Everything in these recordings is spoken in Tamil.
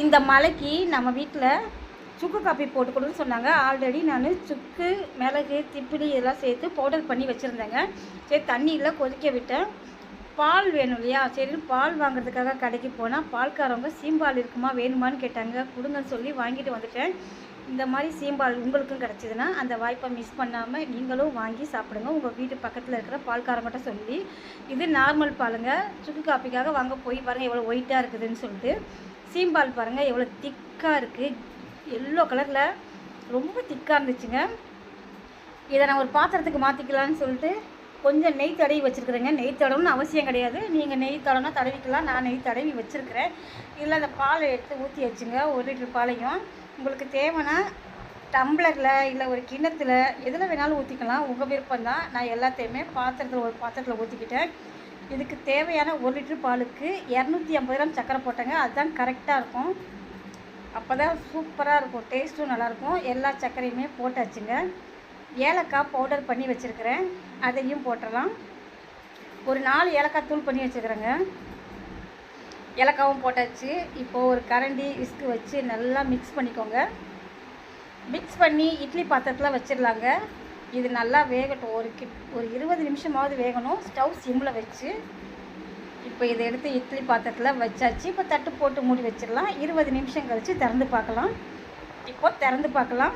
இந்த மலைக்கு நம்ம வீட்டில் சுக்கு காப்பி போட்டு கொடுன்னு சொன்னாங்க. ஆல்ரெடி நான் சுக்கு, மிளகு, திப்பிலி இதெல்லாம் சேர்த்து பவுடர் பண்ணி வச்சுருந்தேங்க. சரி தண்ணியில் கொதிக்க விட்டேன். பால் வேணும் இல்லையா, சரின்னு பால் வாங்குறதுக்காக கடைக்கு போனால் பால்காரவங்க சீம்பால் இருக்குமா வேணுமான்னு கேட்டாங்க. கொடுங்கன்னு சொல்லி வாங்கிட்டு வந்துட்டேன். இந்த மாதிரி சீம்பால் உங்களுக்கும் கிடச்சிதுன்னா அந்த வாய்ப்பை மிஸ் பண்ணாமல் நீங்களும் வாங்கி சாப்பிடுங்க. உங்கள் வீட்டு பக்கத்தில் இருக்கிற பால்காரங்கிட்ட சொல்லி. இது நார்மல் பாலுங்க. சுக்கு காப்பிக்காக வாங்க போய் பாருங்கள் எவ்வளோ ஒயிட்டாக இருக்குதுன்னு சொல்லிட்டு. சீம்பால் பாருங்கள் எவ்வளோ திக்காக இருக்குது. எல்லோ கலரில் ரொம்ப திக்காக இருந்துச்சுங்க. இதை நான் ஒரு பாத்திரத்துக்கு மாற்றிக்கலான்னு சொல்லிட்டு கொஞ்சம் நெய் தடவி வச்சுருக்குறேங்க. நெய் தடவுன்னு அவசியம் கிடையாது, நீங்கள் நெய் தடவைனா தடவிக்கலாம். நான் நெய் தடவி வச்சுருக்கிறேன். இதில் அந்த பாலை எடுத்து ஊற்றி வச்சுங்க. 1 லிட்டர் பாலையும் உங்களுக்கு தேவைன்னா டம்ளரில் இல்லை ஒரு கிண்ணத்தில் எதில் வேணாலும் ஊற்றிக்கலாம். உங்கள் விருப்பம் தான். நான் எல்லாத்தையுமே ஒரு பாத்திரத்தில் ஊற்றிக்கிட்டேன். இதுக்கு தேவையான 1 லிட்டர் பாலுக்கு 250 கிராம் சர்க்கரை போட்டேங்க. அதுதான் கரெக்டாக இருக்கும். அப்போ தான் சூப்பராக இருக்கும், டேஸ்ட்டும் நல்லாயிருக்கும். எல்லா சர்க்கரையுமே போட்டாச்சுங்க. ஏலக்காய் பவுடர் பண்ணி வச்சுருக்கிறேன், அதையும் போட்டுடலாம். ஒரு 4 ஏலக்காய் தூள் பண்ணி வச்சுருக்கிறேங்க. ஏலக்காவும் போட்டாச்சு. இப்போது ஒரு கரண்டி விஸ்கு வச்சு நல்லா மிக்ஸ் பண்ணிக்கோங்க. மிக்ஸ் பண்ணி இட்லி பாத்திரத்தில் வச்சிடலாங்க. இது நல்லா வேகட்டும். ஒரு 20 நிமிஷமாவது வேகணும். ஸ்டவ் சிம்மில் வச்சு இப்போ இதை எடுத்து இட்லி பாத்திரத்தில் வச்சாச்சு. இப்போ தட்டு போட்டு மூடி வச்சிடலாம். 20 நிமிஷம் கழித்து திறந்து பார்க்கலாம். இப்போ திறந்து பார்க்கலாம்.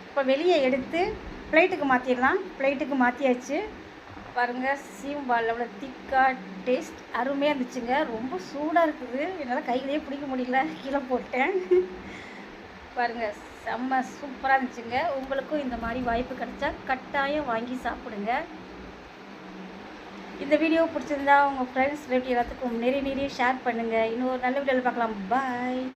இப்போ வெளியே எடுத்து பிளேட்டுக்கு மாற்றிடலாம். பிளேட்டுக்கு மாற்றியாச்சு. பாருங்கள் சீம்பால் அவ்வளோ திக்காக டேஸ்ட் அருமையாக இருந்துச்சுங்க. ரொம்ப சூடாக இருக்குது, என்னால் கையிலேயே பிடிக்க முடியல, கீழே போட்டேன். பாருங்கள் செம்ம சூப்பராக இருந்துச்சுங்க. உங்களுக்கும் இந்த மாதிரி வாய்ப்பு கிடைச்சா கட்டாயம் வாங்கி சாப்பிடுங்க. இந்த வீடியோ பிடிச்சிருந்தா உங்கள் ஃப்ரெண்ட்ஸ் ரிலேட்டிவ் எல்லாத்துக்கும் நிறைய ஷேர் பண்ணுங்கள். இன்னொரு நல்ல வீடியோவில் பார்க்கலாம். பாய்.